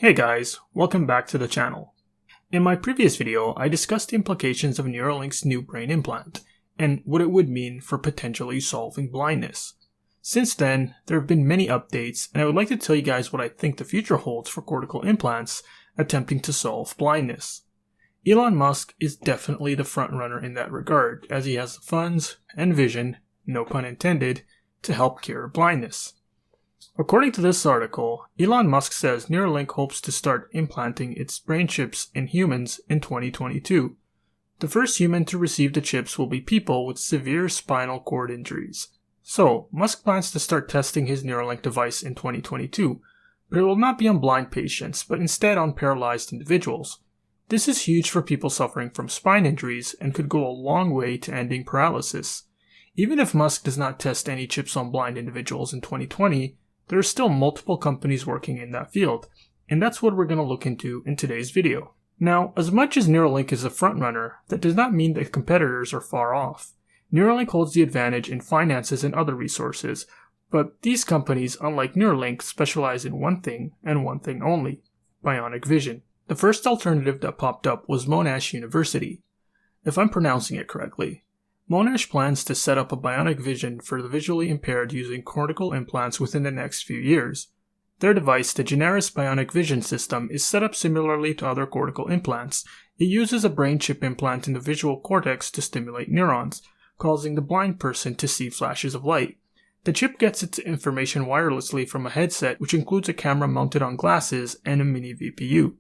Hey guys, welcome back to the channel. In my previous video, I discussed the implications of Neuralink's new brain implant, and what it would mean for potentially solving blindness. Since then, there have been many updates, and I would like to tell you guys what I think the future holds for cortical implants attempting to solve blindness. Elon Musk is definitely the frontrunner in that regard, as he has the funds and vision, no pun intended, to help cure blindness. According to this article, Elon Musk says Neuralink hopes to start implanting its brain chips in humans in 2022. The first human to receive the chips will be people with severe spinal cord injuries. So, Musk plans to start testing his Neuralink device in 2022, but it will not be on blind patients, but instead on paralyzed individuals. This is huge for people suffering from spine injuries and could go a long way to ending paralysis. Even if Musk does not test any chips on blind individuals in 2020, there are still multiple companies working in that field, and that's what we're going to look into in today's video. Now, as much as Neuralink is a frontrunner, that does not mean that competitors are far off. Neuralink holds the advantage in finances and other resources, but these companies, unlike Neuralink, specialize in one thing and one thing only: bionic vision. The first alternative that popped up was Monash University, if I'm pronouncing it correctly. Monash plans to set up a bionic vision for the visually impaired using cortical implants within the next few years. Their device, the Generis Bionic Vision System, is set up similarly to other cortical implants. It uses a brain chip implant in the visual cortex to stimulate neurons, causing the blind person to see flashes of light. The chip gets its information wirelessly from a headset, which includes a camera mounted on glasses and a mini VPU.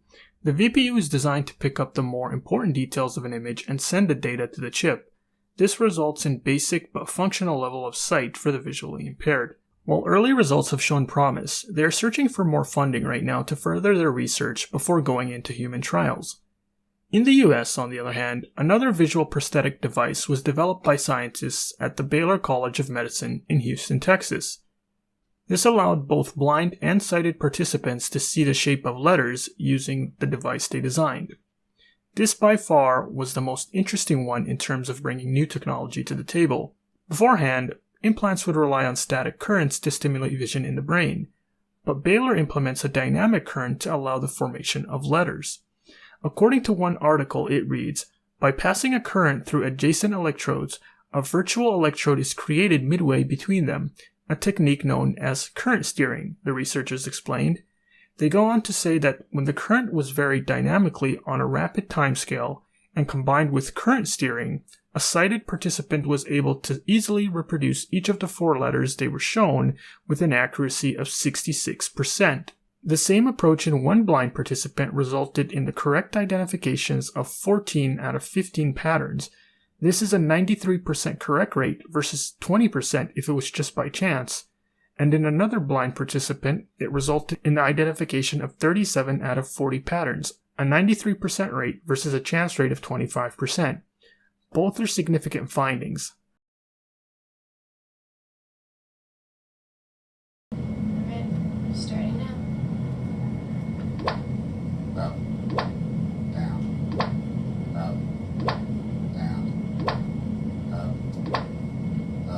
The VPU is designed to pick up the more important details of an image and send the data to the chip. This results in basic but functional level of sight for the visually impaired. While early results have shown promise, they are searching for more funding right now to further their research before going into human trials. In the US, on the other hand, another visual prosthetic device was developed by scientists at the Baylor College of Medicine in Houston, Texas. This allowed both blind and sighted participants to see the shape of letters using the device they designed. This by far was the most interesting one in terms of bringing new technology to the table. Beforehand, implants would rely on static currents to stimulate vision in the brain, but Baylor implements a dynamic current to allow the formation of letters. According to one article, it reads, "By passing a current through adjacent electrodes, a virtual electrode is created midway between them, a technique known as current steering," the researchers explained. They go on to say that when the current was varied dynamically on a rapid timescale and combined with current steering, a sighted participant was able to easily reproduce each of the four letters they were shown with an accuracy of 66%. The same approach in one blind participant resulted in the correct identifications of 14 out of 15 patterns. This is a 93% correct rate versus 20% if it was just by chance. And in another blind participant, it resulted in the identification of 37 out of 40 patterns, a 93% rate versus a chance rate of 25%. Both are significant findings. Alright, starting now. Up, down, up, down, up,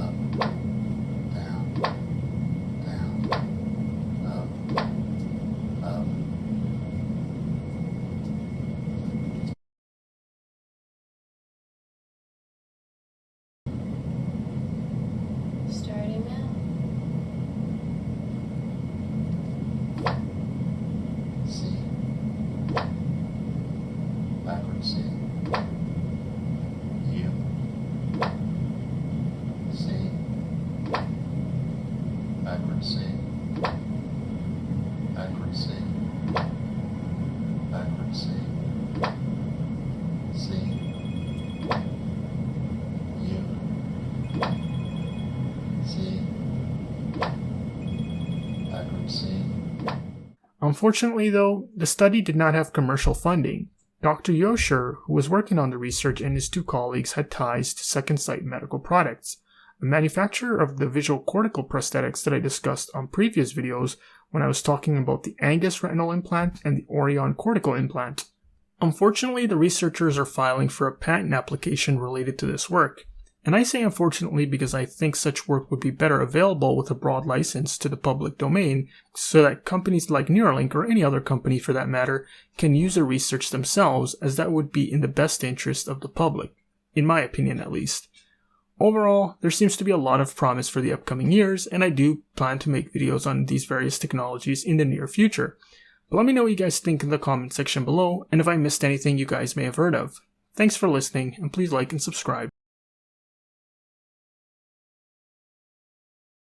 up, down, down, up, up. Starting now. C. Backward C. U. C. Backward C. Backward C. Backward C. C. U. C. Backward C. Unfortunately though, the study did not have commercial funding. Dr. Yosher, who was working on the research, and his two colleagues had ties to Second Sight Medical Products, a manufacturer of the visual cortical prosthetics that I discussed on previous videos when I was talking about the Angus retinal implant and the Orion cortical implant. Unfortunately, the researchers are filing for a patent application related to this work. And I say unfortunately because I think such work would be better available with a broad license to the public domain so that companies like Neuralink, or any other company for that matter, can use the research themselves, as that would be in the best interest of the public, in my opinion at least. Overall, there seems to be a lot of promise for the upcoming years, and I do plan to make videos on these various technologies in the near future. But let me know what you guys think in the comment section below, and if I missed anything you guys may have heard of. Thanks for listening, and please like and subscribe.